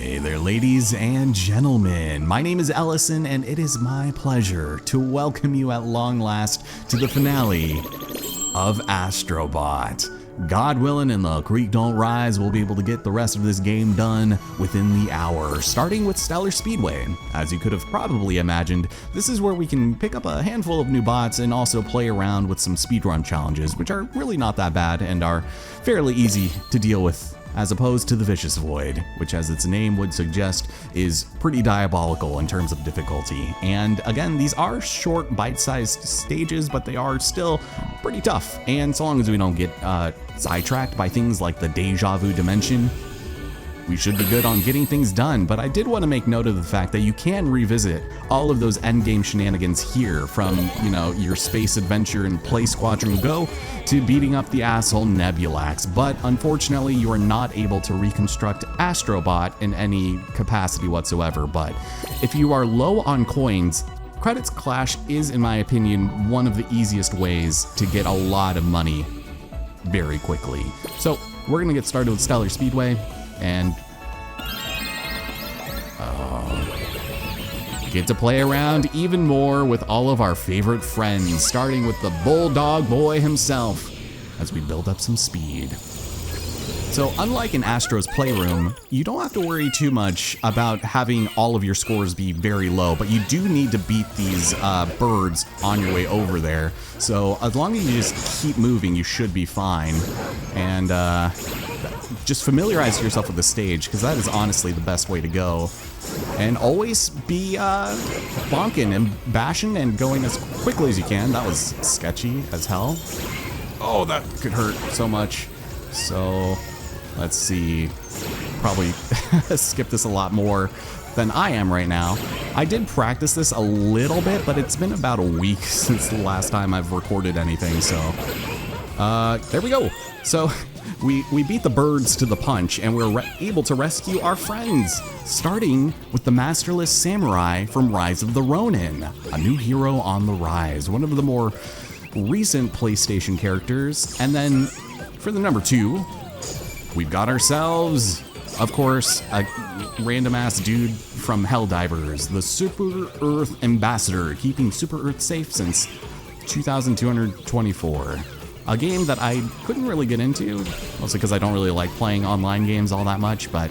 Hey there, ladies and gentlemen. My name is Ellison, and it is my pleasure to welcome you at long last to the finale of Astro. God willing and the creek don't rise, we'll be able to get the rest of this game done within the hour, starting with Stellar Speedway. As you could have probably imagined, this is where we can pick up a handful of new bots and also play around with some speedrun challenges, which are really not that bad and are fairly easy to deal with, as opposed to the Vicious Void, which, as its name would suggest, is pretty diabolical in terms of difficulty. And again, these are short, bite-sized stages, but they are still pretty tough. And so long as we don't get sidetracked by things like the Deja Vu Dimension, we should be good on getting things done. But I did want to make note of the fact that you can revisit all of those endgame shenanigans here, from, you know, your space adventure and Play Squadron Go to beating up the asshole Nebulax. But unfortunately, you are not able to reconstruct Astrobot in any capacity whatsoever. But if you are low on coins, Credits Clash is, in my opinion, one of the easiest ways to get a lot of money very quickly. So we're gonna get started with Stellar Speedway and get to play around even more with all of our favorite friends, starting with the Bulldog Boy himself as we build up some speed. So unlike in Astro's Playroom, you don't have to worry too much about having all of your scores be very low, but you do need to beat these birds on your way over there. So as long as you just keep moving, you should be fine. And just familiarize yourself with the stage, because that is honestly the best way to go. And always be bonking and bashing and going as quickly as you can. That was sketchy as hell. Oh, that could hurt so much. So let's see, probably skip this a lot more than I am right now. I did practice this a little bit, but it's been about a week since the last time I've recorded anything, so there we go. So we beat the birds to the punch, and we're able to rescue our friends, starting with the Masterless Samurai from Rise of the Ronin, a new hero on the rise, one of the more recent PlayStation characters. And then for the number 2, we've got ourselves, of course, a random ass dude from Helldivers, the Super Earth Ambassador, keeping Super Earth safe since 2224. A game that I couldn't really get into, mostly because I don't really like playing online games all that much, but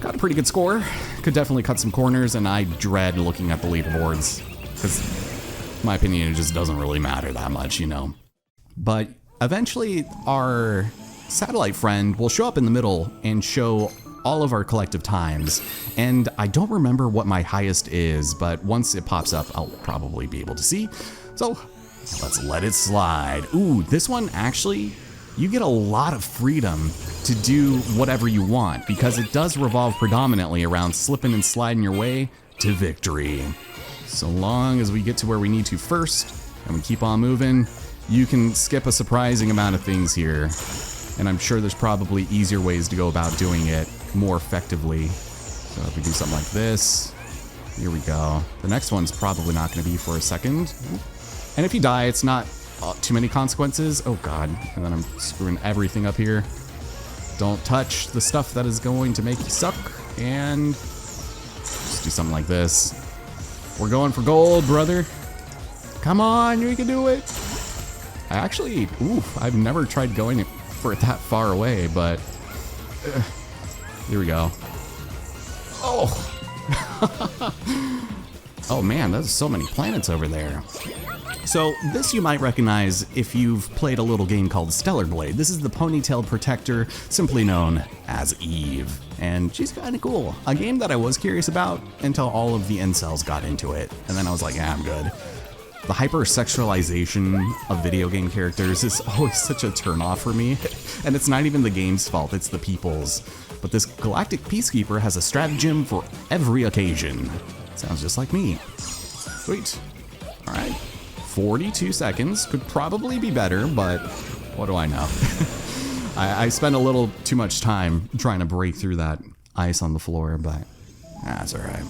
got a pretty good score. Could definitely cut some corners, and I dread looking at the leaderboards, because in my opinion, it just doesn't really matter that much, you know. But eventually, our satellite friend will show up in the middle and show all of our collective times. And I don't remember what my highest is, but once it pops up, I'll probably be able to see. So let's let it slide. Ooh, this one actually, you get a lot of freedom to do whatever you want, because it does revolve predominantly around slipping and sliding your way to victory. So long as we get to where we need to first, and we keep on moving, you can skip a surprising amount of things here. And I'm sure there's probably easier ways to go about doing it more effectively. So if we do something like this, here we go. The next one's probably not going to be for a second. And if you die, it's not too many consequences. Oh god, and then I'm screwing everything up here. Don't touch the stuff that is going to make you suck. And just do something like this. We're going for gold, brother. Come on, we can do it. I actually, I've never tried going for it that far away, but here we go. Oh. Oh man, there's so many planets over there. So this you might recognize if you've played a little game called Stellar Blade. This is the ponytailed protector, simply known as Eve. And she's kind of cool. A game that I was curious about until all of the incels got into it. And then I was like, yeah, I'm good. The hypersexualization of video game characters is always such a turnoff for me. And it's not even the game's fault, it's the people's. But this galactic peacekeeper has a stratagem for every occasion. Sounds just like me. Sweet. All right. 42 seconds. Could probably be better, but what do I know? I spent a little too much time trying to break through that ice on the floor, but that's all right.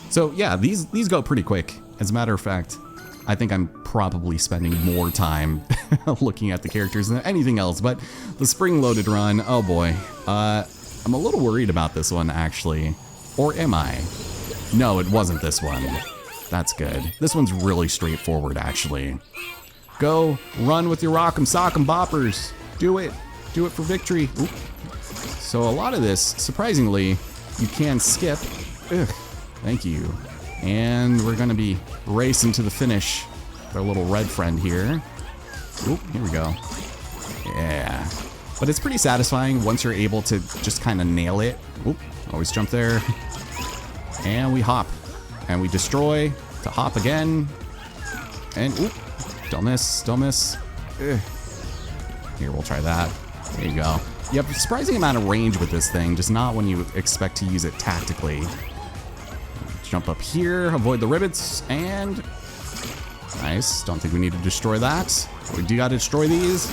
So yeah, these go pretty quick. As a matter of fact, I think I'm probably spending more time looking at the characters than anything else, but the spring-loaded run, oh boy. I'm a little worried about this one, actually. Or am I? No, it wasn't this one. That's good. This one's really straightforward, actually. Go, run with your rock'em sock'em boppers. Do it. Do it for victory. Oop. So a lot of this, surprisingly, you can skip. Ugh. Thank you. And we're gonna be racing to the finish with our little red friend here. Oop, here we go. Yeah. But it's pretty satisfying once you're able to just kind of nail it. Oop, always jump there. And we hop. And we destroy to hop again. And oop, don't miss, don't miss. Ugh. Here, we'll try that. There you go. You have a surprising amount of range with this thing, just not when you expect to use it tactically. Jump up here, avoid the rivets, and nice. Don't think we need to destroy that. We do gotta destroy these.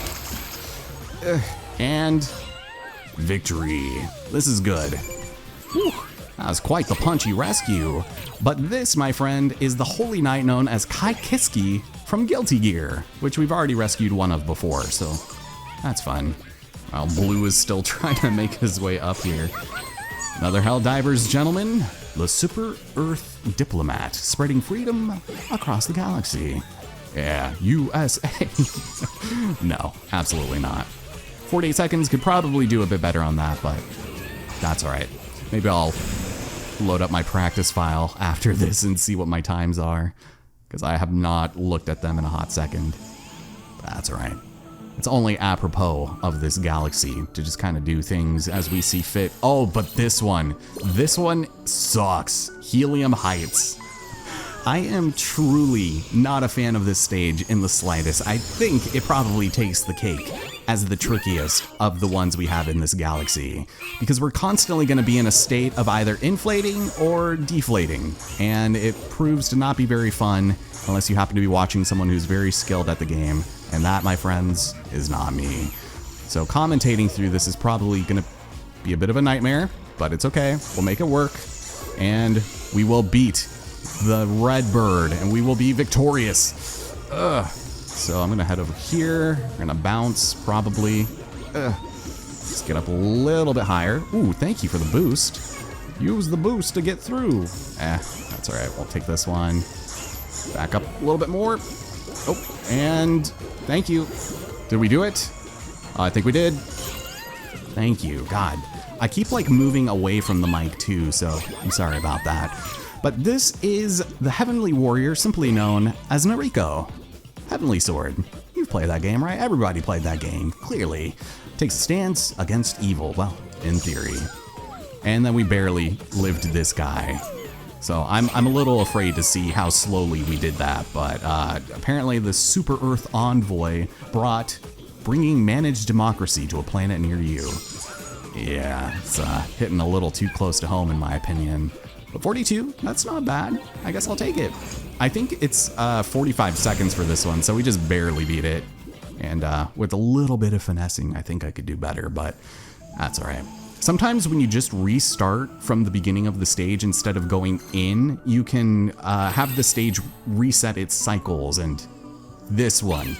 Ugh. And victory. This is good. Whew. That was quite the punchy rescue. But this, my friend, is the Holy Knight known as Kai Kiski from Guilty Gear, which we've already rescued one of before, so that's fun. While Blue is still trying to make his way up here. Another Helldivers gentleman, the Super Earth Diplomat, spreading freedom across the galaxy. Yeah, USA. No, absolutely not. 48 seconds could probably do a bit better on that, but that's all right. Maybe I'll load up my practice file after this and see what my times are, because I have not looked at them in a hot second. That's all right. It's only apropos of this galaxy to just kind of do things as we see fit. Oh, but this one sucks. Helium Heights. I am truly not a fan of this stage in the slightest. I think it probably takes the cake as the trickiest of the ones we have in this galaxy, because we're constantly going to be in a state of either inflating or deflating, and it proves to not be very fun unless you happen to be watching someone who's very skilled at the game, and that, my friends, is not me. So commentating through this is probably going to be a bit of a nightmare, but it's okay. We'll make it work, and we will beat the red bird, and we will be victorious. Ugh. So I'm gonna head over here. We're gonna bounce, probably. Let's get up a little bit higher. Ooh, thank you for the boost. Use the boost to get through. That's all right. We'll take this one. Back up a little bit more. Oh, and thank you. Did we do it? I think we did. Thank you. God, I keep like moving away from the mic too, so I'm sorry about that. But this is the Heavenly Warrior, simply known as Nariko. Heavenly Sword. You've played that game, right? Everybody played that game, clearly. Takes a stance against evil, well, in theory. And then we barely lived this guy. So I'm a little afraid to see how slowly we did that, but apparently the Super Earth Envoy bringing managed democracy to a planet near you. Yeah, it's hitting a little too close to home in my opinion. But 42, that's not bad. I guess I'll take it. I think it's 45 seconds for this one, so we just barely beat it. And with a little bit of finessing, I think I could do better, but that's all right. Sometimes when you just restart from the beginning of the stage instead of going in, you can have the stage reset its cycles, and this one,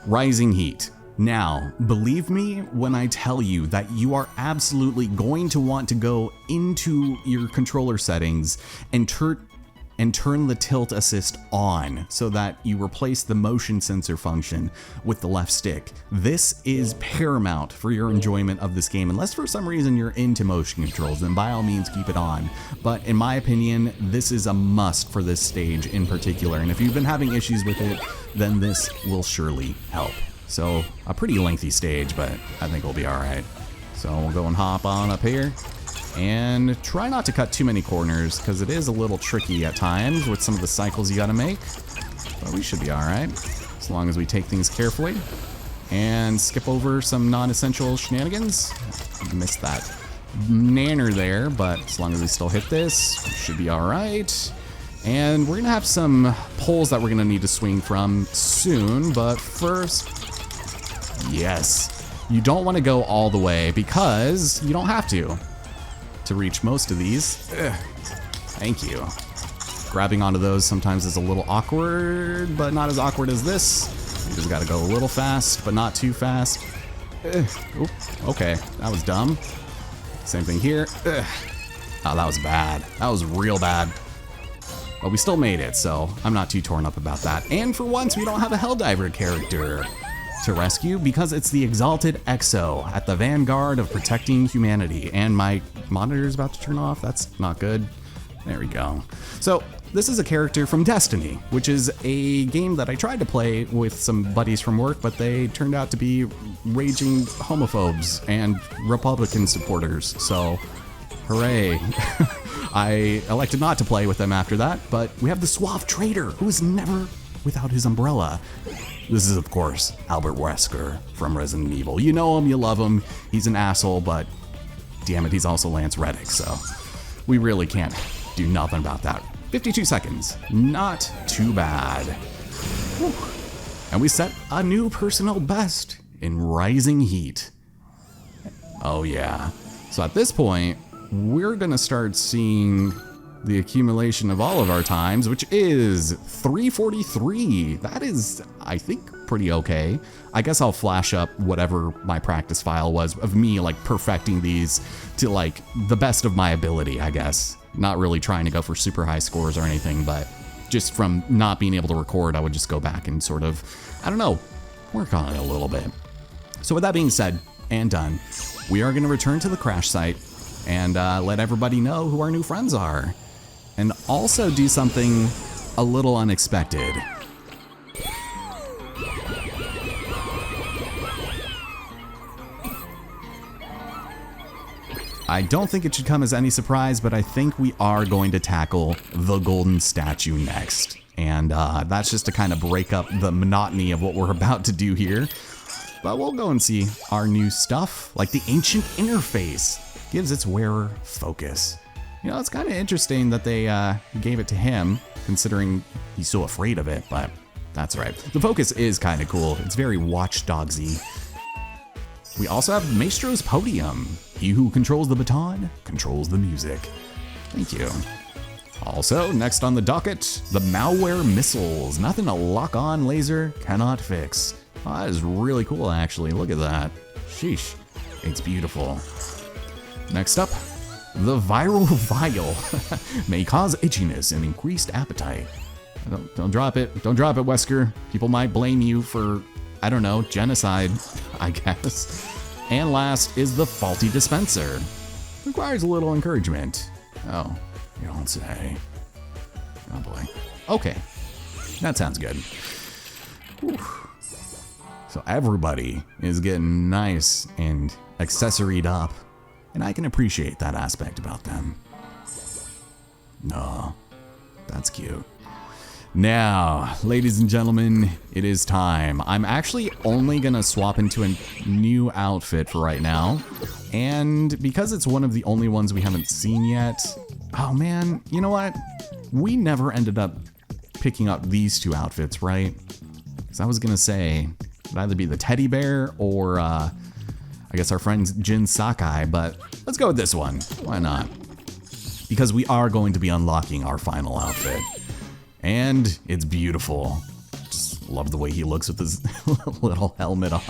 Rising Heat. Now, believe me when I tell you that you are absolutely going to want to go into your controller settings and turn the tilt assist on so that you replace the motion sensor function with the left stick. This is paramount for your enjoyment of this game. Unless for some reason you're into motion controls, then by all means keep it on. But in my opinion, this is a must for this stage in particular. And if you've been having issues with it, then this will surely help. So a pretty lengthy stage, but I think we'll be all right. So we'll go and hop on up here. And try not to cut too many corners, because it is a little tricky at times with some of the cycles you gotta make. But we should be alright, as long as we take things carefully. And skip over some non-essential shenanigans. Missed that nanner there, but as long as we still hit this, we should be alright. And we're gonna have some poles that we're gonna need to swing from soon, but first, yes. You don't want to go all the way, because you don't have to reach most of these. Ugh. Thank you. Grabbing onto those sometimes is a little awkward, but not as awkward as this. You just gotta go a little fast, but not too fast. Oop, okay, that was dumb. Same thing here. Ugh. Oh, that was bad. That was real bad. But we still made it, so I'm not too torn up about that. And for once, we don't have a Helldiver character to rescue because it's the Exalted Exo at the vanguard of protecting humanity. And my monitor's about to turn off. That's not good. There we go. So this is a character from Destiny, which is a game that I tried to play with some buddies from work, but they turned out to be raging homophobes and Republican supporters. So hooray. I elected not to play with them after that, but we have the suave trader who is never without his umbrella. This is, of course, Albert Wesker from Resident Evil. You know him, you love him. He's an asshole, but damn it, he's also Lance Reddick, so we really can't do nothing about that. 52 seconds, not too bad. Whew. And we set a new personal best in Rising Heat. Oh yeah. So at this point, we're gonna start seeing the accumulation of all of our times, which is 343. That is, I think, pretty okay. I guess I'll flash up whatever my practice file was of me like perfecting these to like the best of my ability, I guess. Not really trying to go for super high scores or anything, but just from not being able to record, I would just go back and sort of, I don't know, work on it a little bit. So with that being said and done, we are gonna return to the crash site and let everybody know who our new friends are. And also do something a little unexpected. I don't think it should come as any surprise, but I think we are going to tackle the golden statue next. And that's just to kind of break up the monotony of what we're about to do here. But we'll go and see our new stuff, like the ancient interface. Gives its wearer focus. You know, it's kind of interesting that they gave it to him, considering he's so afraid of it, but that's right. The focus is kind of cool. It's very Watch Dogsy. We also have Maestro's Podium. He who controls the baton controls the music. Thank you. Also, next on the docket, the malware missiles. Nothing a lock-on laser cannot fix. Oh, that is really cool, actually. Look at that. Sheesh. It's beautiful. Next up, the viral vial may cause itchiness and increased appetite. Don't drop it. Don't drop it, Wesker. People might blame you for, I don't know, genocide, I guess. And last is the faulty dispenser. Requires a little encouragement. Oh, you don't say. Oh boy. Okay, that sounds good. Whew. So everybody is getting nice and accessoried up. And I can appreciate that aspect about them. No, that's cute. Now, ladies and gentlemen, it is time. I'm actually only gonna swap into a new outfit for right now. And because it's one of the only ones we haven't seen yet, oh man, you know what? We never ended up picking up these two outfits, right? Because I was gonna say, it'd either be the teddy bear or I guess our friend Jin Sakai, but let's go with this one. Why not? Because we are going to be unlocking our final outfit. And it's beautiful. Just love the way he looks with his little helmet on.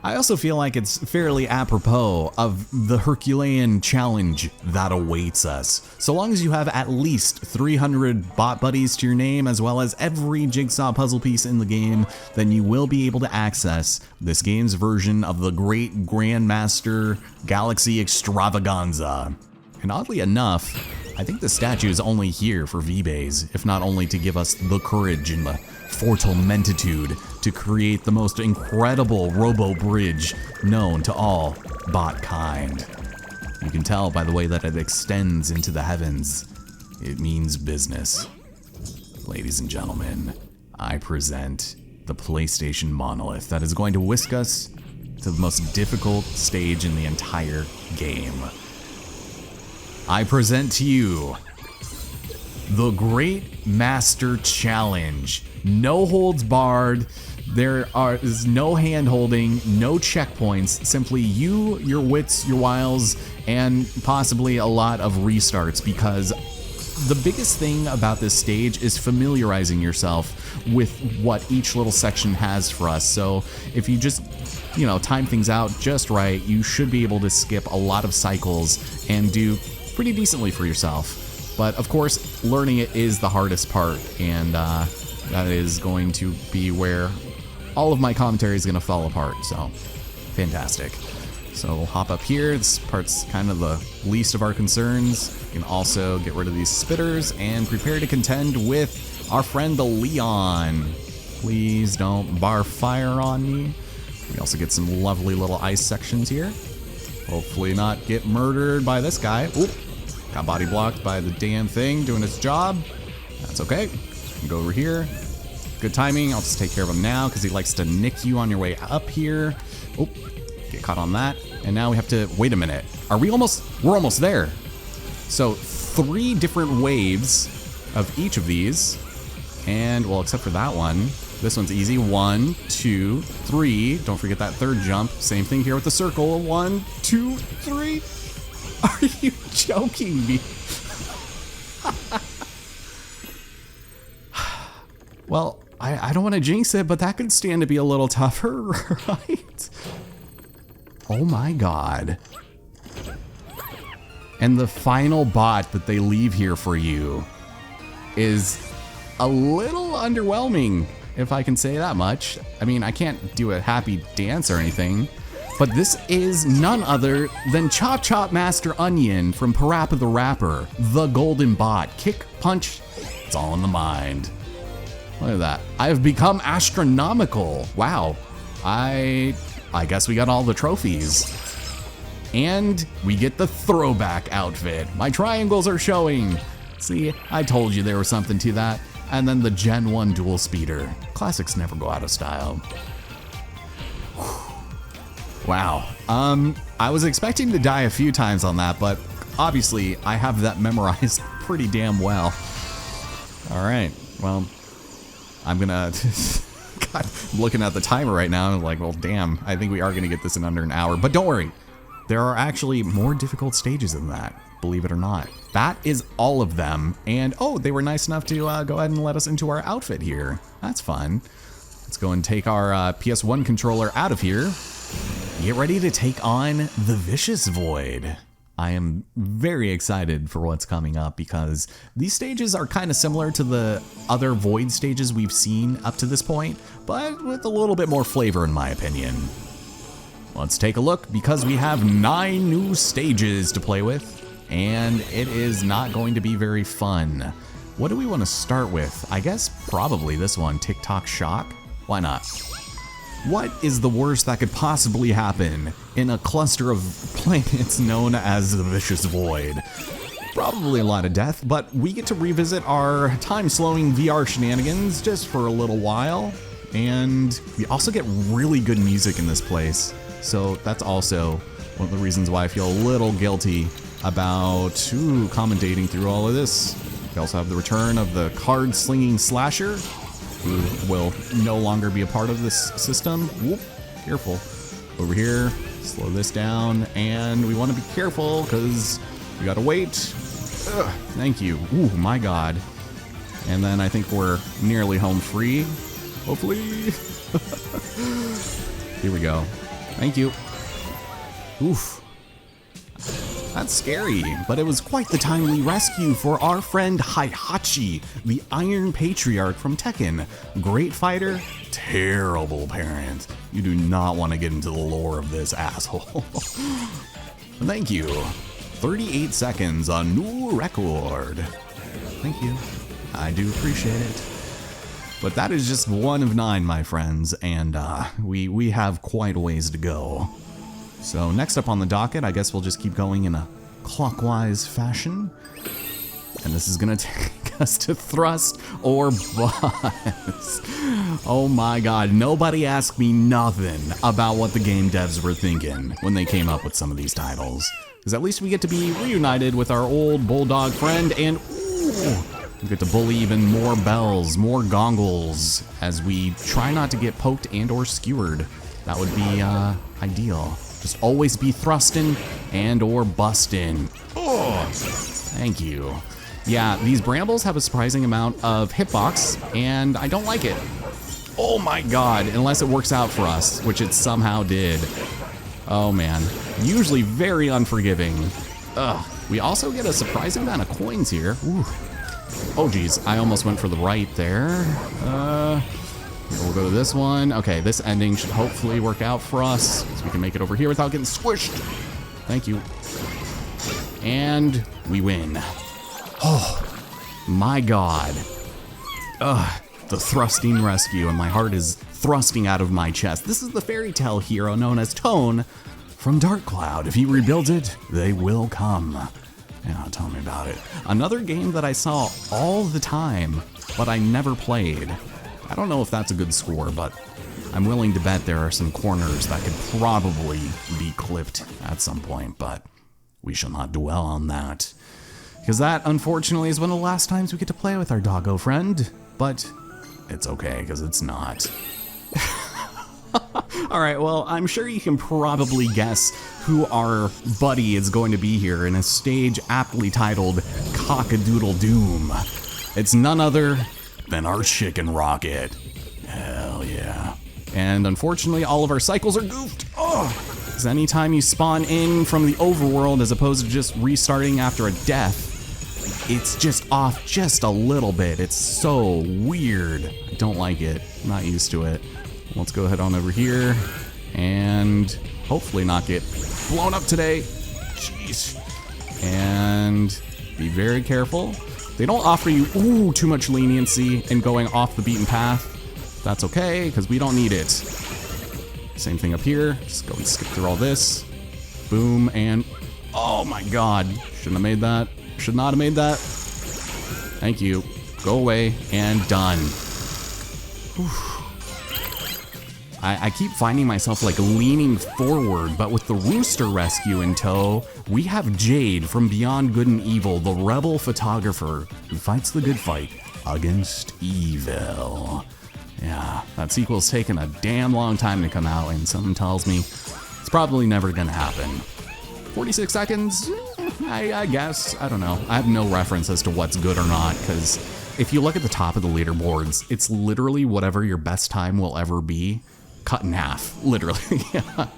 I also feel like it's fairly apropos of the Herculean challenge that awaits us. So long as you have at least 300 bot buddies to your name, as well as every jigsaw puzzle piece in the game, then you will be able to access this game's version of the great Grandmaster Galaxy Extravaganza. And oddly enough, I think the statue is only here for V-Bays, if not only to give us the courage and the fortalmentitude to create the most incredible robo-bridge known to all bot kind. You can tell by the way that it extends into the heavens. It means business. Ladies and gentlemen, I present the PlayStation Monolith that is going to whisk us to the most difficult stage in the entire game. I present to you the Great Master Challenge. No holds barred. There is no hand holding, no checkpoints, simply you, your wits, your wiles, and possibly a lot of restarts because the biggest thing about this stage is familiarizing yourself with what each little section has for us. So if you just, you know, time things out just right, you should be able to skip a lot of cycles and do pretty decently for yourself. But of course, learning it is the hardest part, and that is going to be where all of my commentary is going to fall apart. So fantastic. So we'll hop up here. This part's kind of the least of our concerns. You can also get rid of these spitters and prepare to contend with our friend the Leon. Please don't bar fire on me. We also get some lovely little ice sections here. Hopefully not get murdered by this guy. Oop, got body blocked by the damn thing doing its job. That's okay. Go over here. Good timing. I'll just take care of him now because he likes to nick you on your way up here. Oop. Get caught on that. And now we have to, wait a minute. Are we almost, we're almost there. So 3 different waves of each of these. And, well, except for that one. This one's easy. 1, 2, 3. Don't forget that third jump. Same thing here with the circle. 1, 2, 3. Are you joking me? Well, I don't want to jinx it, but that could stand to be a little tougher, right? Oh my god. And the final bot that they leave here for you is a little underwhelming, if I can say that much. I mean, I can't do a happy dance or anything, but this is none other than Chop Chop Master Onion from Parappa the Rapper, the golden bot. Kick, punch, it's all in the mind. Look at that. I have become astronomical. Wow. I guess we got all the trophies. And we get the throwback outfit. My triangles are showing. See, I told you there was something to that. And then the Gen 1 dual speeder. Classics never go out of style. Wow. I was expecting to die a few times on that, but obviously I have that memorized pretty damn well. All right, well, I'm gonna, God, I'm looking at the timer right now and I'm like, well, damn, I think we are gonna get this in under an hour, but don't worry. There are actually more difficult stages than that, believe it or not. That is all of them, and oh, they were nice enough to go ahead and let us into our outfit here. That's fun. Let's go and take our PS1 controller out of here. Get ready to take on the Vicious Void. I am very excited for what's coming up because these stages are kind of similar to the other Void stages we've seen up to this point, but with a little bit more flavor in my opinion. Let's take a look because we have 9 new stages to play with, and it is not going to be very fun. What do we want to start with? I guess probably this one, TikTok Shock. Why not? What is the worst that could possibly happen in a cluster of planets known as the Vicious Void? Probably a lot of death, but we get to revisit our time-slowing VR shenanigans just for a little while, and we also get really good music in this place, so that's also one of the reasons why I feel a little guilty about commentating through all of this. We also have the return of the card-slinging slasher, who will no longer be a part of this system. Whoop, careful. Over here, slow this down, and we want to be careful because we gotta wait. Ugh, thank you. Ooh, my god. And then I think we're nearly home free, hopefully. Here we go. Thank you. Oof. That's scary, but it was quite the timely rescue for our friend Heihachi, the Iron Patriarch from Tekken. Great fighter, terrible parent. You do not want to get into the lore of this asshole. Thank you. 38 seconds, a new record. Thank you. I do appreciate it. But that is just one of 9, my friends, and we have quite a ways to go. So next up on the docket, I guess we'll just keep going in a clockwise fashion. And this is gonna take us to Thrust or Bust. Oh my god, nobody asked me nothing about what the game devs were thinking when they came up with some of these titles. Because at least we get to be reunited with our old bulldog friend, and ooh, we get to bully even more bells, more gongles, as we try not to get poked and or skewered. That would be ideal. Just always be thrusting and or busting. Oh, thank you. Yeah, these brambles have a surprising amount of hitbox, and I don't like it. Oh my god, unless it works out for us, which it somehow did. Oh man, usually very unforgiving. Ugh. We also get a surprising amount of coins here. Ooh. Oh geez, I almost went for the right there. We'll go to this one. Okay, this ending should hopefully work out for us, so we can make it over here without getting squished. Thank you. And we win. Oh, my god. Ugh, the thrusting rescue, and my heart is thrusting out of my chest. This is the fairy tale hero known as Tone from Dark Cloud. If he rebuilds it, they will come. Yeah, tell me about it. Another game that I saw all the time, but I never played. I don't know if that's a good score, but I'm willing to bet there are some corners that could probably be clipped at some point, but we shall not dwell on that. Because that, unfortunately, is one of the last times we get to play with our doggo friend, but it's okay, because it's not. Alright, well, I'm sure you can probably guess who our buddy is going to be here in a stage aptly titled Cockadoodle Doom. It's none other than our chicken rocket. Hell yeah. And unfortunately, all of our cycles are goofed. Oh, because anytime you spawn in from the overworld as opposed to just restarting after a death, it's just off just a little bit. It's so weird. I don't like it. I'm not used to it. Let's go ahead on over here and hopefully not get blown up today. Jeez. And be very careful. They don't offer you too much leniency in going off the beaten path. That's okay, because we don't need it. Same thing up here. Just go and skip through all this. Boom, and oh my god. Shouldn't have made that. Should not have made that. Thank you. Go away, and done. Whew. I keep finding myself like leaning forward, but with the rooster rescue in tow, we have Jade from Beyond Good and Evil, the rebel photographer who fights the good fight against evil. Yeah, that sequel's taken a damn long time to come out, and something tells me it's probably never gonna happen. 46 seconds? I guess. I don't know. I have no reference as to what's good or not, because if you look at the top of the leaderboards, it's literally whatever your best time will ever be, cut in half, literally. Yeah.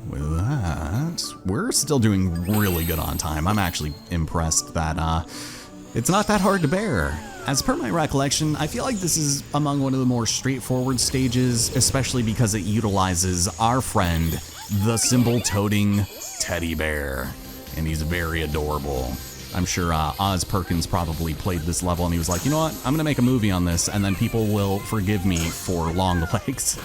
With that, we're still doing really good on time. I'm actually impressed that it's not that hard to bear. As per my recollection, I feel like this is among one of the more straightforward stages, especially because it utilizes our friend, the symbol-toting teddy bear, and he's very adorable. I'm sure Oz Perkins probably played this level and he was like, you know what, I'm gonna make a movie on this and then people will forgive me for long legs.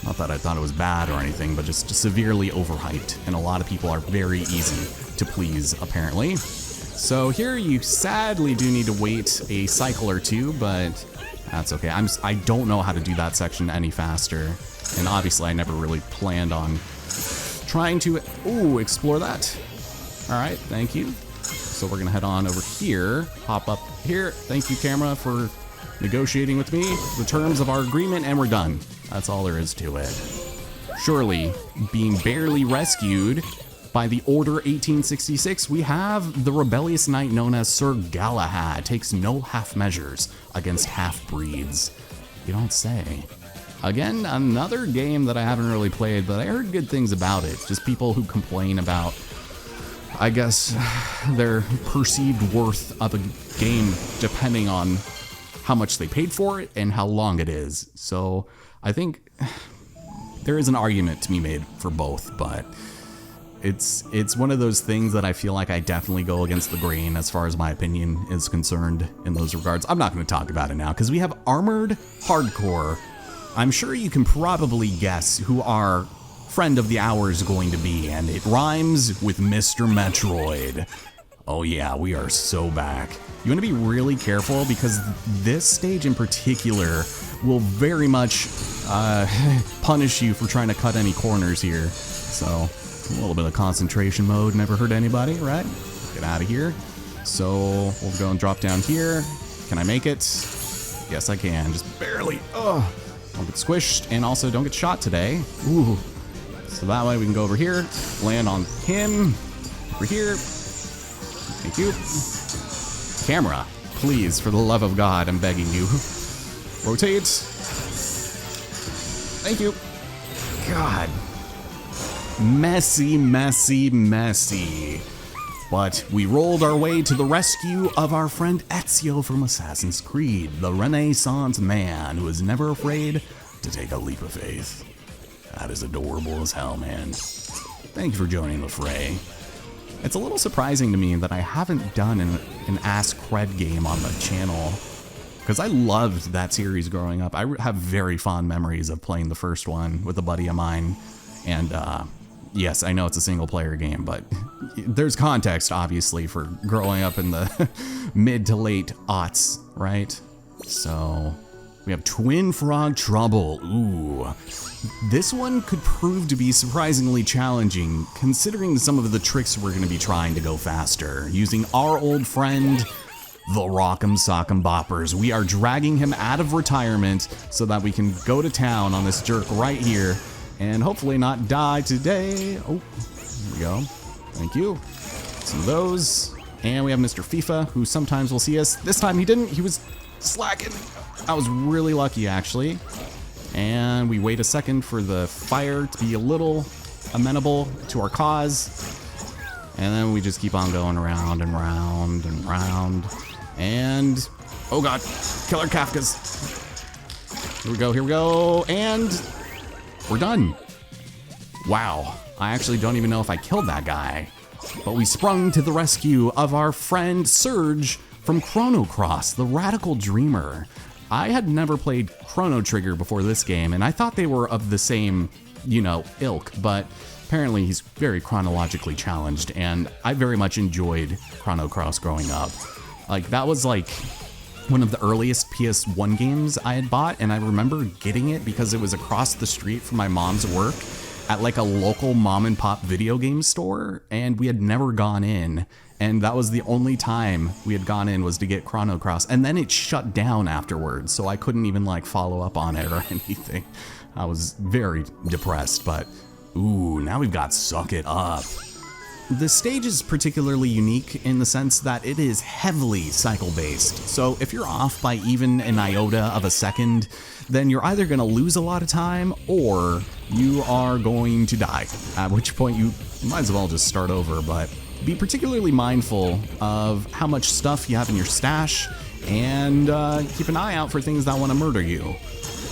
Not that I thought it was bad or anything, but just severely overhyped, and a lot of people are very easy to please, apparently. So here you sadly do need to wait a cycle or two, but that's okay. I don't know how to do that section any faster, and obviously I never really planned on trying to explore that. All right, thank you. So we're gonna head on over here, hop up here. Thank you, camera, for negotiating with me the terms of our agreement, and we're done. That's all there is to it. Surely, being barely rescued by the Order 1866, we have the rebellious knight known as Sir Galahad takes no half measures against half-breeds. You don't say. Again, another game that I haven't really played, but I heard good things about it. Just people who complain about, I guess, their perceived worth of a game depending on how much they paid for it and how long it is. So I think there is an argument to be made for both, but it's one of those things that I feel like I definitely go against the grain as far as my opinion is concerned in those regards. I'm not going to talk about it now because we have Armored Hardcore. I'm sure you can probably guess who our friend of the hour is going to be, and it rhymes with Mr. Metroid. Oh yeah, we are so back. You want to be really careful because this stage in particular will very much punish you for trying to cut any corners here. So a little bit of concentration mode never hurt anybody, right? Get out of here. So we'll go and drop down here. Can I make it? Yes, I can. Just barely. Oh, don't get squished, and also don't get shot today. Ooh. So that way we can go over here, land on him, over here. Thank you. Camera, please, for the love of God, I'm begging you. Rotate. Thank you. God. Messy, messy, messy. But we rolled our way to the rescue of our friend Ezio from Assassin's Creed, the Renaissance man who is never afraid to take a leap of faith. That is adorable as hell, man. Thank you for joining the fray. It's a little surprising to me that I haven't done an Ask Cred game on the channel, because I loved that series growing up. I have very fond memories of playing the first one with a buddy of mine, and yes, I know it's a single player game, but there's context, obviously, for growing up in the mid to late aughts, right? So we have Twin Frog Trouble. Ooh. This one could prove to be surprisingly challenging, considering some of the tricks we're going to be trying to go faster. Using our old friend, the Rock'em Sock'em Boppers. We are dragging him out of retirement so that we can go to town on this jerk right here and hopefully not die today. Oh, here we go. Thank you. Some of those. And we have Mr. FIFA, who sometimes will see us. This time he didn't. He was slacking. I was really lucky, actually. And we wait a second for the fire to be a little amenable to our cause. And then we just keep on going around and round and round. And, oh God, Killer Kafkas. Here we go, here we go. And we're done. Wow, I actually don't even know if I killed that guy. But we sprung to the rescue of our friend Serge from Chrono Cross, the Radical Dreamer. I had never played Chrono Trigger before this game, and I thought they were of the same, ilk, but apparently he's very chronologically challenged, and I very much enjoyed Chrono Cross growing up. Like, that was like one of the earliest PS1 games I had bought, and I remember getting it because it was across the street from my mom's work at like a local mom and pop video game store, and we had never gone in. And that was the only time we had gone in, was to get Chrono Cross. And then it shut down afterwards, so I couldn't even like follow up on it or anything. I was very depressed, but ooh, now we've got Suck It Up. The stage is particularly unique in the sense that it is heavily cycle-based. So if you're off by even an iota of a second, then you're either going to lose a lot of time or you are going to die. At which point you might as well just start over, but be particularly mindful of how much stuff you have in your stash, and keep an eye out for things that want to murder you.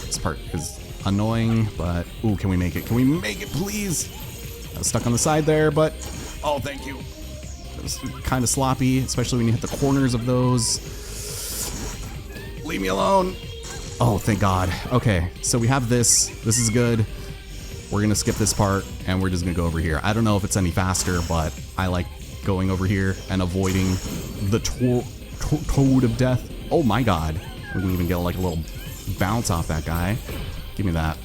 This part is annoying, but ooh, can we make it? Can we make it, please? I was stuck on the side there, but oh, thank you. It was kind of sloppy, especially when you hit the corners of those. Leave me alone. Oh, thank God. Okay, so we have this. This is good. We're gonna skip this part, and we're just gonna go over here. I don't know if it's any faster, but I like going over here and avoiding the toad of death. Oh my God. We can even get like a little bounce off that guy. Give me that.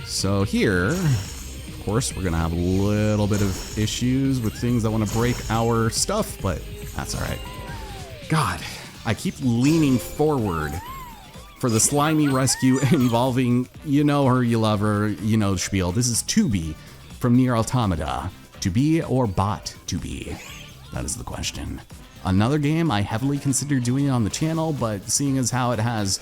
So here, of course, we're gonna have a little bit of issues with things that want to break our stuff, but that's all right. God, I keep leaning forward for the slimy rescue involving, you know her, you love her, you know the spiel. This is 2B from Nier Automata. To be or bot to be? That is the question. Another game I heavily considered doing on the channel, but seeing as how it has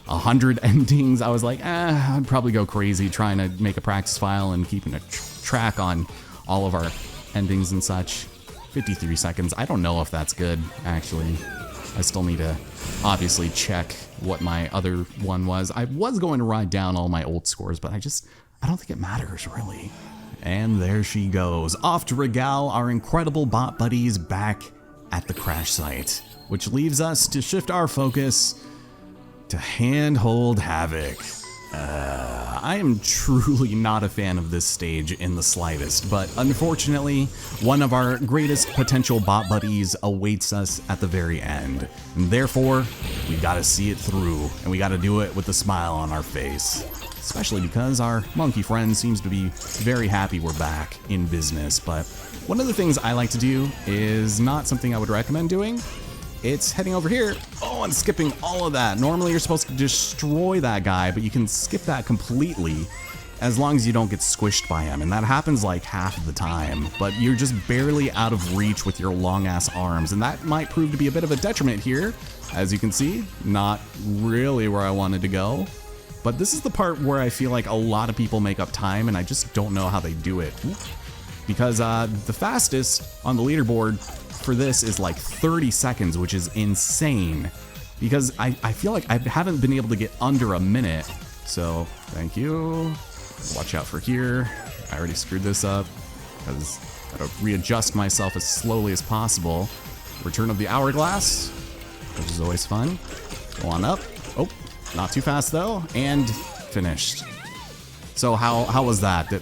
100 endings, I was like, I'd probably go crazy trying to make a practice file and keeping a track on all of our endings and such. 53 seconds. I don't know if that's good, actually. I still need to obviously check what my other one was. I was going to write down all my old scores, but I don't think it matters, really. And there she goes, off to regale our incredible bot buddies back at the crash site, which leaves us to shift our focus to Handhold Havoc. I am truly not a fan of this stage in the slightest, but unfortunately, one of our greatest potential bot buddies awaits us at the very end. And therefore, we gotta see it through, and we gotta do it with a smile on our face. Especially because our monkey friend seems to be very happy we're back in business. But one of the things I like to do is not something I would recommend doing. It's heading over here. Oh, and skipping all of that. Normally you're supposed to destroy that guy, but you can skip that completely as long as you don't get squished by him, and that happens like half of the time, but you're just barely out of reach with your long-ass arms, and that might prove to be a bit of a detriment here. As you can see, not really where I wanted to go, but this is the part where I feel like a lot of people make up time, and I just don't know how they do it. Because the fastest on the leaderboard for this is like 30 seconds, which is insane. Because I feel like I haven't been able to get under a minute. So, thank you. Watch out for here. I already screwed this up because I gotta readjust myself as slowly as possible. Return of the hourglass, which is always fun. Go on up. Oh, not too fast though. And finished. So how was that?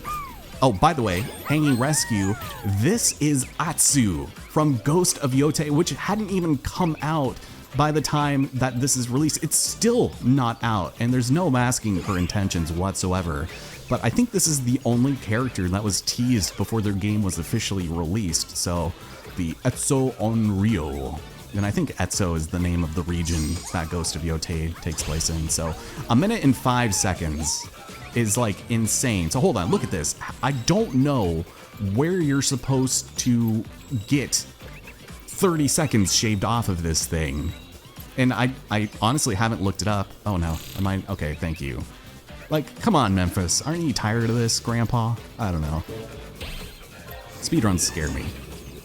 Oh, by the way, Hanging Rescue, this is Atsu from Ghost of Yote, which hadn't even come out by the time that this is released. It's still not out, and there's no masking her intentions whatsoever. But I think this is the only character that was teased before their game was officially released. So the Etso Onryo. And I think Etso is the name of the region that Ghost of Yote takes place in. So 1 minute and 5 seconds is like insane. So hold on, look at this. I don't know where you're supposed to get 30 seconds shaved off of this thing. And I honestly haven't looked it up. Oh no, am I? Okay, thank you. Like, come on, Memphis. Aren't you tired of this, Grandpa? I don't know. Speedruns scare me.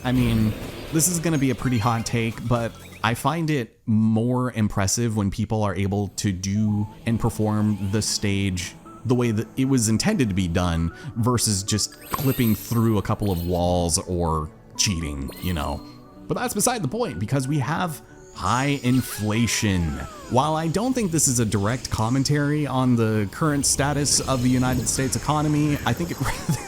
I mean, this is gonna be a pretty hot take, but I find it more impressive when people are able to do and perform the stage the way that it was intended to be done versus just clipping through a couple of walls or cheating, you know. But that's beside the point, because we have high inflation. While I don't think this is a direct commentary on the current status of the United States economy, I think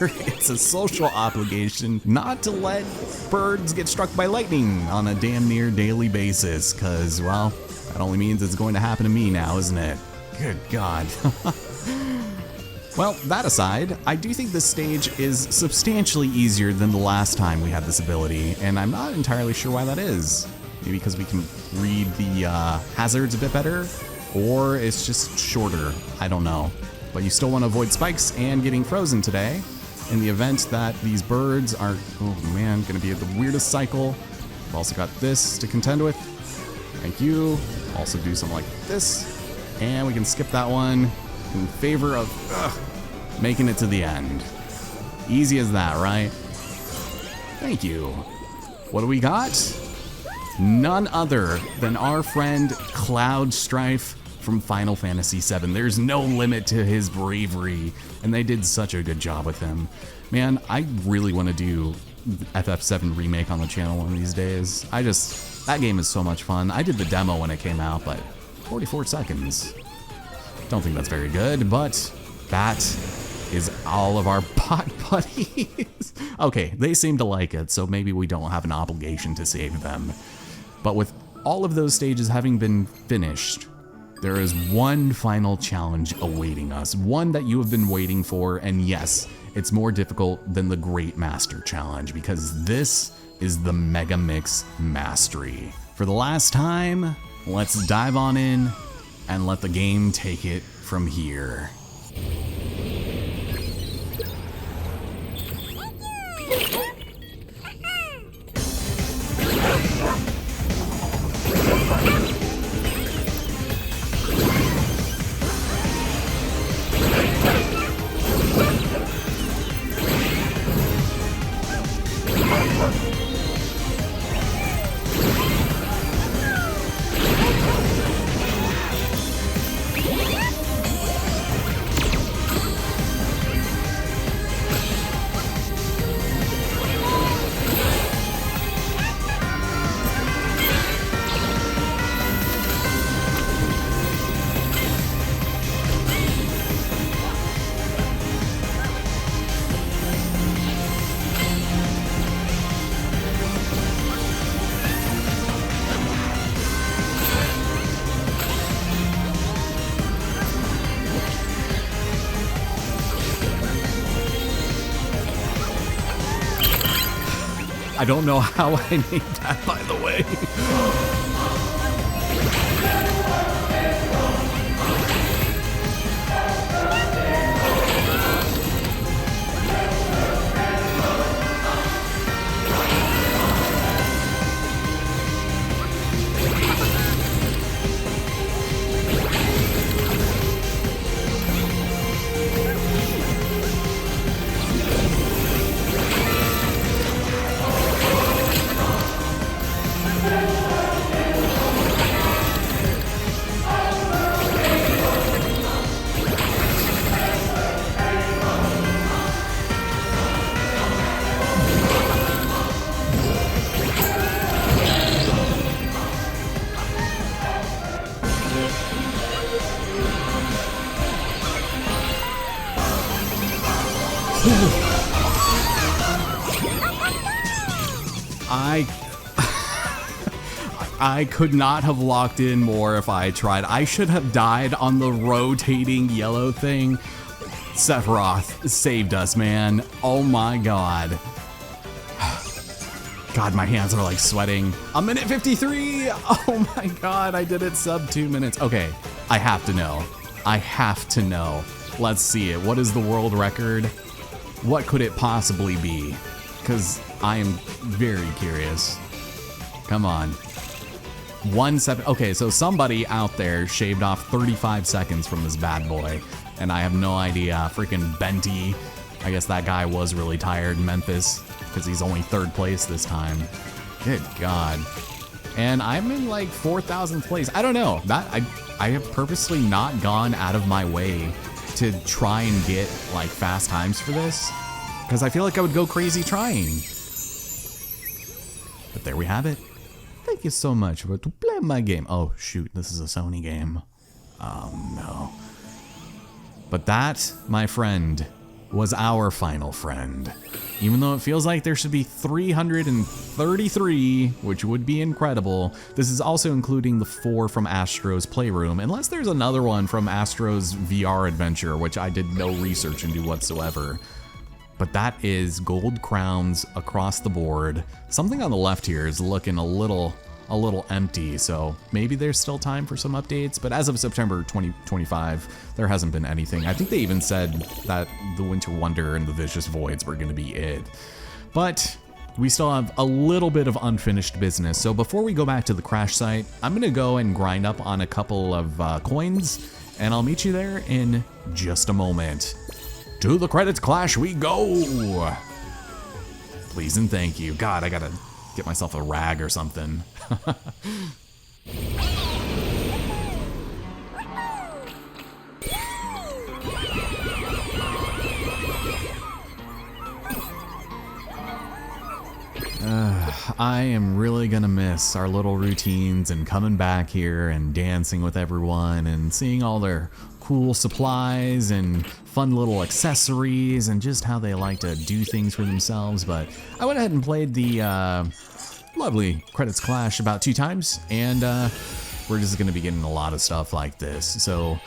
it's a social obligation not to let birds get struck by lightning on a damn near daily basis, because, well, that only means it's going to happen to me now, isn't it? Good God. Well, that aside, I do think this stage is substantially easier than the last time we had this ability, and I'm not entirely sure why that is. Maybe because we can read the hazards a bit better, or it's just shorter, I don't know. But you still want to avoid spikes and getting frozen today, in the event that these birds are, oh man, gonna be the weirdest cycle. We've also got this to contend with. Thank you. Also do something like this, and we can skip that one in favor of making it to the end. Easy as that, right? Thank you. What do we got? None other than our friend Cloud Strife from Final Fantasy VII. There's no limit to his bravery, and they did such a good job with him. Man, I really want to do FF7 remake on the channel one of these days. That game is so much fun. I did the demo when it came out, but 44 seconds. Don't think that's very good, but that is all of our bot buddies. Okay, they seem to like it, so maybe we don't have an obligation to save them. But with all of those stages having been finished, there is one final challenge awaiting us, one that you have been waiting for, and yes, it's more difficult than the Great Master Challenge, because this is the Mega Mix Mastery. For the last time, let's dive on in and let the game take it from here. I don't know how I named that, by the way. I could not have locked in more if I tried. I should have died on the rotating yellow thing. Sephiroth saved us, man. Oh my god. God, my hands are like sweating. A minute 53. Oh my god, I did it sub 2 minutes. Okay, I have to know. I have to know. Let's see it. What is the world record? What could it possibly be? Because I am very curious. Come on. 1-7. Okay, so somebody out there shaved off 35 seconds from this bad boy. And I have no idea. Freaking Benty. I guess that guy was really tired in Memphis because he's only 3rd place this time. Good God. And I'm in like 4,000th place. I don't know. I have purposely not gone out of my way to try and get like fast times for this because I feel like I would go crazy trying. But there we have it. Thank you so much for to play my game. Oh shoot, this is a Sony game. Oh no. But that, my friend, was our final friend. Even though it feels like there should be 333, which would be incredible, this is also including the 4 from Astro's Playroom, unless there's another one from Astro's VR adventure, which I did no research into whatsoever. But that is gold crowns across the board. Something on the left here is looking a little empty, so maybe there's still time for some updates, but as of September 2025, there hasn't been anything. I think they even said that the Winter Wonder and the Vicious Voids were going to be it. But we still have a little bit of unfinished business, so before we go back to the crash site, I'm going to go and grind up on a couple of coins, and I'll meet you there in just a moment. To the credits clash we go! Please and thank you. God, I gotta get myself a rag or something. I am really gonna miss our little routines and coming back here and dancing with everyone and seeing all their cool supplies and fun little accessories and just how they like to do things for themselves. But I went ahead and played the lovely credits clash about 2 times, and we're just gonna be getting a lot of stuff like this. So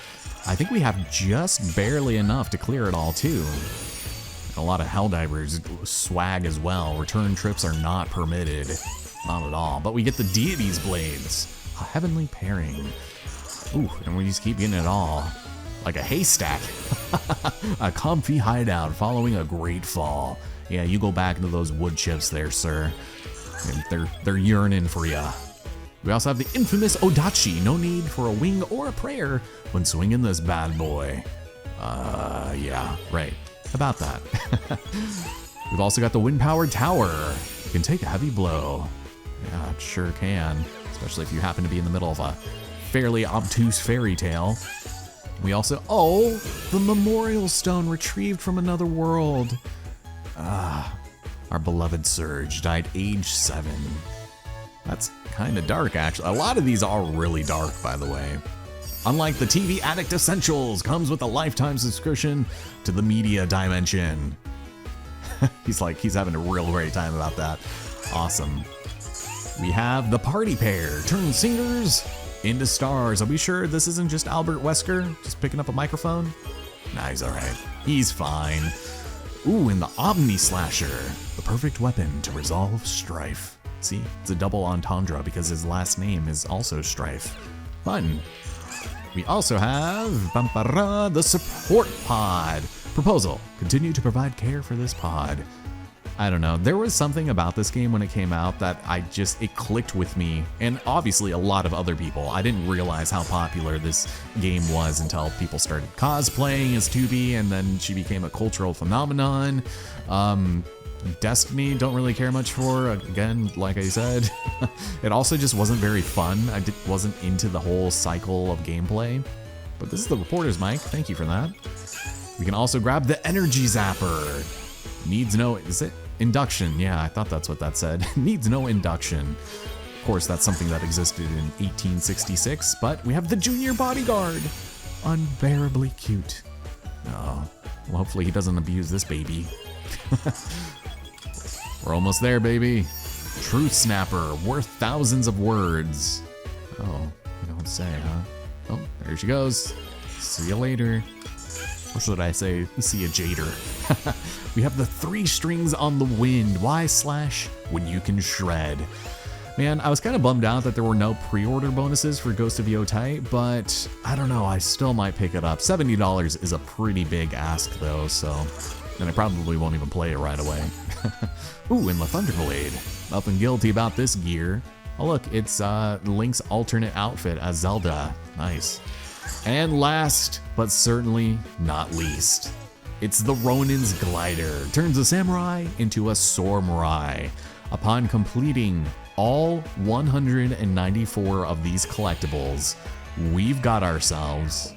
I think we have just barely enough to clear it all too. A lot of Helldivers swag as well. Return trips are not permitted, not at all. But we get the Deity's Blades, a heavenly pairing. Ooh, and we just keep getting it all. Like a haystack. A comfy hideout following a great fall. Yeah, you go back into those wood chips there, sir. They're yearning for ya. We also have the infamous Odachi. No need for a wing or a prayer when swinging this bad boy. Yeah, right. About that. We've also got the wind-powered tower. You can take a heavy blow. Yeah, it sure can. Especially if you happen to be in the middle of a fairly obtuse fairy tale. We also, oh, the memorial stone retrieved from another world. Our beloved Surge died age 7. That's kind of dark, actually. A lot of these are really dark, by the way. Unlike the TV Addict Essentials, comes with a lifetime subscription to the media dimension. He's having a real great time about that. Awesome. We have the party pair, turn singers into stars. Are we sure this isn't just Albert Wesker just picking up a microphone? Nah, he's all right. He's fine. Ooh, and the Omni Slasher, the perfect weapon to resolve strife. See, it's a double entendre because his last name is also Strife. Fun. We also have the support pod. Proposal, continue to provide care for this pod. I don't know, there was something about this game when it came out that it clicked with me, and obviously a lot of other people. I didn't realize how popular this game was until people started cosplaying as 2B, and then she became a cultural phenomenon. Destiny, don't really care much for, again, like I said. It also just wasn't very fun. I wasn't into the whole cycle of gameplay. But this is the reporter's mic, thank you for that. We can also grab the energy zapper. Needs no, is it induction? Yeah, I thought that's what that said. Needs no induction. Of course, that's something that existed in 1866, but we have the junior bodyguard. Unbearably cute. Oh, well, hopefully he doesn't abuse this baby. We're almost there, baby. Truth Snapper, worth thousands of words. Oh, you don't say, huh? Oh, there she goes. See you later. Or should I say, see ya Jader. We have the 3 strings on the wind. Why/when you can shred. Man, I was kind of bummed out that there were no pre-order bonuses for Ghost of Yotei, but I don't know, I still might pick it up. $70 is a pretty big ask though, so then I probably won't even play it right away. Ooh, and the Thunderblade. Nothing guilty about this gear. Oh look, it's Link's alternate outfit as Zelda. Nice. And last, but certainly not least, it's the Ronin's Glider. Turns a samurai into a Sormurai. Upon completing all 194 of these collectibles, we've got ourselves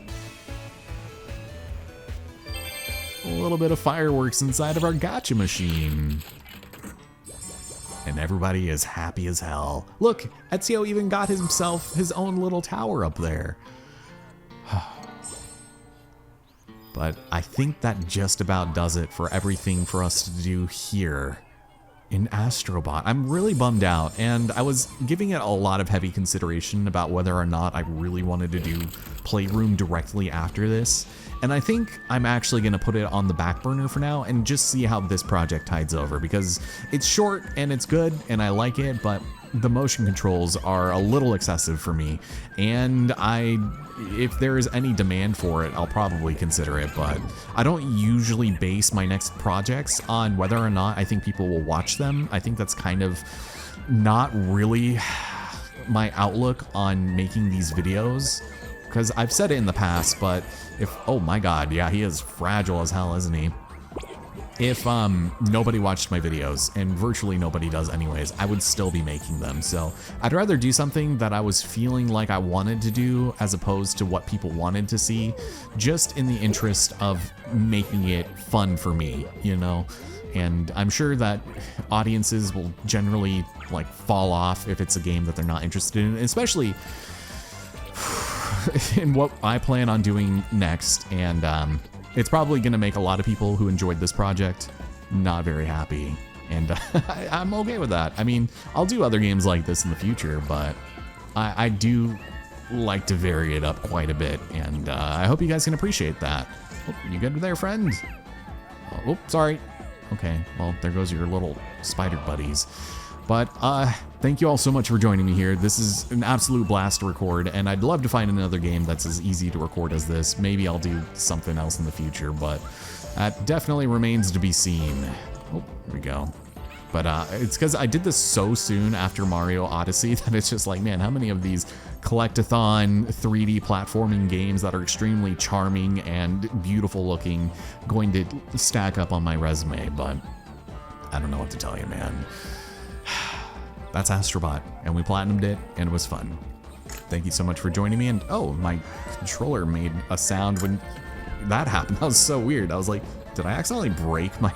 a little bit of fireworks inside of our gacha machine. And everybody is happy as hell. Look, Ezio even got himself his own little tower up there. But I think that just about does it for everything for us to do here in Astrobot. I'm really bummed out, and I was giving it a lot of heavy consideration about whether or not I really wanted to do Playroom directly after this. And I think I'm actually gonna put it on the back burner for now and just see how this project tides over, because it's short and it's good and I like it, but the motion controls are a little excessive for me. And if there is any demand for it, I'll probably consider it, but I don't usually base my next projects on whether or not I think people will watch them. I think that's kind of not really my outlook on making these videos, because I've said it in the past, but oh my god, yeah, he is fragile as hell, isn't he? If nobody watched my videos, and virtually nobody does anyways, I would still be making them. So I'd rather do something that I was feeling like I wanted to do as opposed to what people wanted to see, just in the interest of making it fun for me, you know? And I'm sure that audiences will generally like fall off if it's a game that they're not interested in, especially in what I plan on doing next. And it's probably going to make a lot of people who enjoyed this project not very happy. And I'm okay with that. I mean, I'll do other games like this in the future, but I do like to vary it up quite a bit. And I hope you guys can appreciate that. Oh, you good there, friend? Oh, sorry. Okay, well, there goes your little spider buddies. But thank you all so much for joining me here. This is an absolute blast to record, and I'd love to find another game that's as easy to record as this. Maybe I'll do something else in the future, but that definitely remains to be seen. Oh, here we go. But it's because I did this so soon after Mario Odyssey that it's just like, man, how many of these collectathon 3D platforming games that are extremely charming and beautiful looking going to stack up on my resume? But I don't know what to tell you, man. That's Astrobot, and we platinumed it, and it was fun. Thank you so much for joining me, and oh, my controller made a sound when that happened. That was so weird. I was like, did I accidentally break my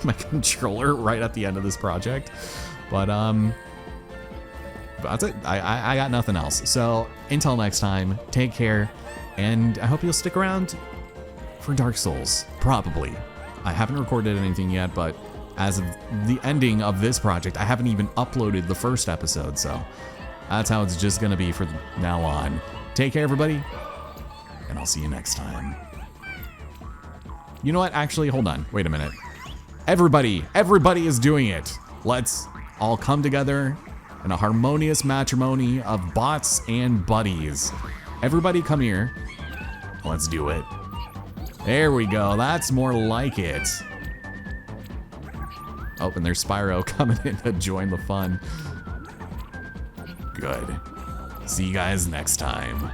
my controller right at the end of this project? But that's it. I got nothing else. So until next time, take care, and I hope you'll stick around for Dark Souls. Probably. I haven't recorded anything yet, but as of the ending of this project, I haven't even uploaded the first episode, so that's how it's just gonna be from now on. Take care, everybody, and I'll see you next time. You know what? Actually, hold on. Wait a minute. Everybody is doing it. Let's all come together in a harmonious matrimony of bots and buddies. Everybody come here. Let's do it. There we go. That's more like it. Oh, and there's Spyro coming in to join the fun. Good. See you guys next time.